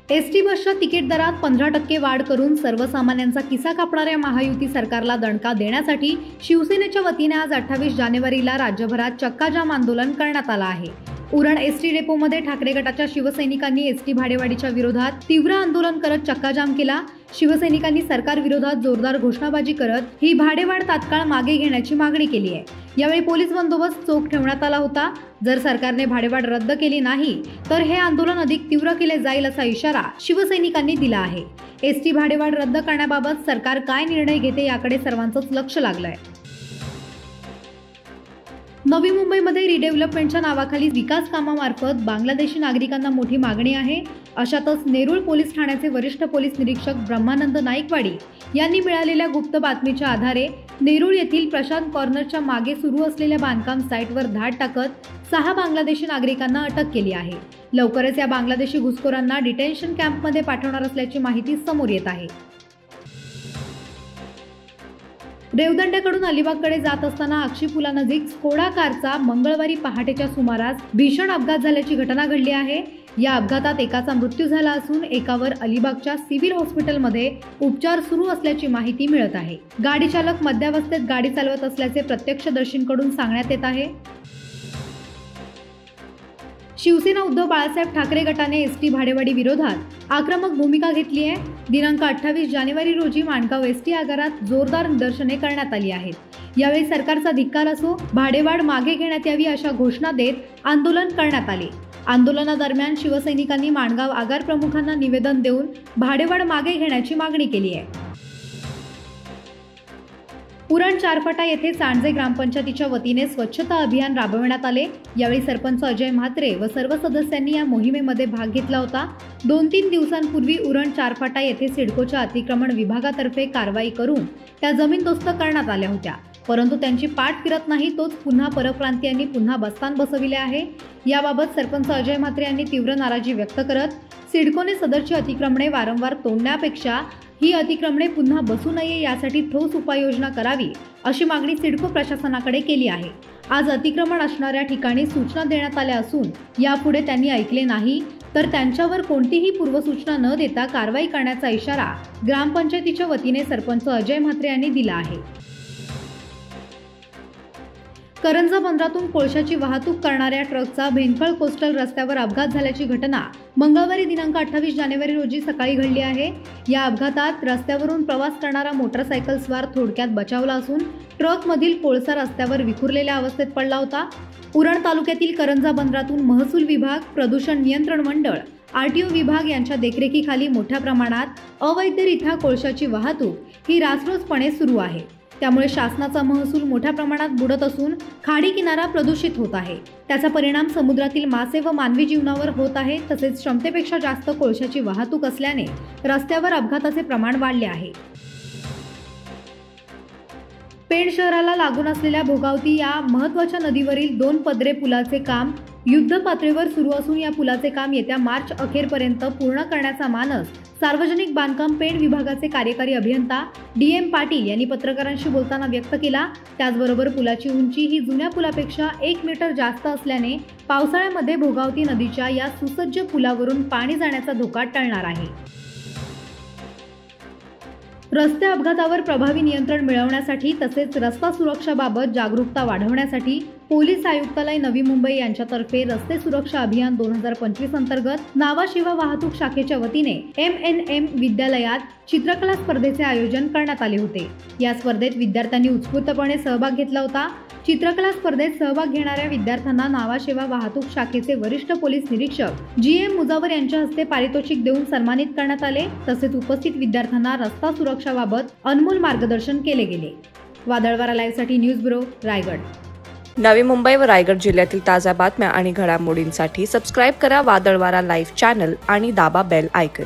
ST बसच्या ticket दरात 15% वाढ करून सर्वसामान्यांचा किसा कापणाऱ्या महायुती सरकारला दणका देण्यासाठी शिवसेनेच्या वतीने आज 28 जानेवारीला राज्यभरात चक्काजाम आंदोलन करण्यात आलं आहे। उरण एसटी डेपोमध्ये ठाकरे गटाच्या शिवसैनिकांनी एसटी भाडेवाढीच्या विरोधात तीव्र आंदोलन करत चक्काजाम केला। शिवसैनिकांनी सरकार विरोधात जोरदार घोषणाबाजी करत ही भाडेवाढ तात्काळ मागे घेण्याची मागणी केली आहे। यावेळी पोलीस बंदोबस्त चोख ठेवण्यात आला होता। जर सरकारने भाडेवाढ रद्द केली नाही तर हे आंदोलन अधिक तीव्र केले जाईल असा इशारा शिवसैनिकांनी दिला आहे। एसटी भाडेवाढ रद्द करण्याबाबत सरकार काय निर्णय घेते याकडे सर्वांचंच लक्ष लागलंय। नवी मुंबईमध्ये रिडेव्हलपमेंटच्या नावाखाली विकास कामामार्फत बांगलादेशी नागरिकांना मोठी मागणी आहे। अशातच नेरूळ पोलीस ठाण्याचे वरिष्ठ पोलीस निरीक्षक ब्रह्मानंद नाईकवाडी यांनी मिळालेल्या गुप्त बातमीच्या आधारे नेरूळ येथील प्रशांत कॉर्नरच्या मागे सुरू असलेल्या बांधकाम साईटवर धाड टाकत 6 बांगलादेशी नागरिकांना अटक केली आहे। लवकरच या बांगलादेशी घुसखोरांना डिटेन्शन कॅम्पमध्ये पाठवणार असल्याची माहिती समोर येत आहे। रेवदंड्याकडून अलिबागकडे जात असताना अक्षी पुलानजीक स्कोडा कारचा मंगळवारी पहाटेच्या सुमारास भीषण अपघात झाल्याची घटना घडली आहे। या अपघातात एकाचा मृत्यू झाला असून एकावर अलिबागच्या सिव्हिल हॉस्पिटलमध्ये उपचार सुरू असल्याची माहिती मिळत आहे। गाडी चालक मद्यावस्थेत गाडी चालवत असल्याचे प्रत्यक्षदर्शींकडून सांगण्यात येत आहे। शिवसेना उद्धव बाळासाहेब ठाकरे गटाने एसटी भाडेवाढी विरोधात आक्रमक भूमिका घेतली आहे। दिनांक 28 जानेवारी रोजी माणगाव एसटी आगारात जोरदार निदर्शने करण्यात आली आहेत। यावेळी सरकारचा धिक्कार असो, भाडेवाढ मागे घेण्यात यावी अशा घोषणा देत आंदोलन करण्यात आले। आंदोलनादरम्यान शिवसैनिकांनी माणगाव आगार प्रमुखांना निवेदन देऊन भाडेवाढ मागे घेण्याची मागणी केली आहे। उरण चारफाटा येथे सांडजे ग्रामपंचायतीच्या वतीने स्वच्छता अभियान राबविण्यात आले। यावेळी सरपंच अजय म्हात्रे व सर्व सदस्यांनी या मोहिमेमध्ये भाग घेतला होता। 2-3 दिवसांपूर्वी उरण चारफाटा येथे सिडकोच्या अतिक्रमण विभागातर्फे कारवाई करून त्या जमीनदोस्त करण्यात आल्या होत्या, परंतु त्यांची पाठ फिरत नाही, तोच पुन्हा परप्रांतीयांनी पुन्हा बस्तान बसविले आहे। याबाबत सरपंच अजय म्हात्रे यांनी तीव्र नाराजी व्यक्त करत सिडकोने सदरची अतिक्रमणे वारंवार तोडण्यापेक्षा ही अतिक्रमणे पुन्हा बसू नये यासाठी ठोस उपाययोजना करावी अशी मागणी सिडको प्रशासनाकडे केली आहे। आज अतिक्रमण असणाऱ्या ठिकाणी सूचना देण्यात आल्या असून यापुढे त्यांनी ऐकले नाही तर त्यांच्यावर कोणतीही पूर्वसूचना न देता कारवाई करण्याचा इशारा ग्रामपंचायतीच्या वतीने सरपंच अजय म्हात्रे यांनी दिला आहे। करंजा बंदरातून कोळशाची वाहतूक करणाऱ्या ट्रकचा भेंदखळ कोस्टल रस्त्यावर अपघात झाल्याची घटना मंगळवारी दिनांक 28 जानेवारी रोजी सकाळी घडली आहे। या अपघातात रस्त्यावरून प्रवास करणारा मोटरसायकलस्वार थोडक्यात बचावला असून ट्रकमधील कोळसा रस्त्यावर विखुरलेल्या अवस्थेत पडला होता। उरण तालुक्यातील करंजा बंदरातून महसूल विभाग, प्रदूषण नियंत्रण मंडळ, आरटीओ विभाग यांच्या देखरेखीखाली मोठ्या प्रमाणात अवैधरित्या कोळशाची वाहतूक ही रासरोसपणे सुरू आहे। त्यामुळे शासनाचा महसूल मोठ्या प्रमाणात बुडत असून खाडी किनारा प्रदूषित होत आहे। त्याचा परिणाम समुद्रातील मासे व मानवी जीवनावर होत आहे। तसेच क्षमतेपेक्षा जास्त कोळशाची वाहतूक असल्याने रस्त्यावर अपघाताचे प्रमाण वाढले आहे। पेण शहराला लागून असलेल्या भोगावती या महत्त्वाच्या नदीवरील 2 पदरे पुलाचे काम युद्ध पातळीवर सुरू असून या पुलाचे काम येत्या मार्च अखेरपर्यंत पूर्ण करण्याचा मानस सार्वजनिक बांधकाम पेण विभागाचे कार्यकारी अभियंता DM पाटील यांनी पत्रकारांशी बोलताना व्यक्त केला। त्याचबरोबर पुलाची उंची ही जुन्या पुलापेक्षा 1 मीटर जास्त असल्याने पावसाळ्यामध्ये भोगावती नदीच्या या सुसज्ज पुलावरून पाणी जाण्याचा धोका टळणार आहे। रस्ते अपघातावर प्रभावी नियंत्रण मिळवण्यासाठी तसेच रस्ता सुरक्षाबाबत जागरूकता वाढवण्यासाठी पोलीस आयुक्तालय नवी मुंबई यांच्यातर्फे रस्ते सुरक्षा अभियान 2025 अंतर्गत नावाशेवा वाहतूक शाखेच्या वतीने MNM विद्यालयात चित्रकला स्पर्धेचे आयोजन करण्यात आले होते। या स्पर्धेत विद्यार्थ्यांनी उत्स्फूर्तपणे सहभाग घेतला होता। चित्रकला स्पर्धेत सहभाग घेणाऱ्या विद्यार्थ्यांना नावाशेवा वाहतूक शाखेचे वरिष्ठ पोलीस निरीक्षक GM मुजावर यांच्या हस्ते पारितोषिक देऊन सन्मानित करण्यात आले। तसेच उपस्थित विद्यार्थ्यांना रस्ता सुरक्षाबाबत अनमोल मार्गदर्शन केले गेले। वादळवारा लाईव्हसाठी न्यूज ब्युरो, रायगड। नवी मुंबई व रायगड जिल्ह्यातील ताज्या बातम्या आणि घडामोडींसाठी सबस्क्राईब करा वादळवारा लाईव्ह चॅनल आणि दाबा बेल आयकॉन।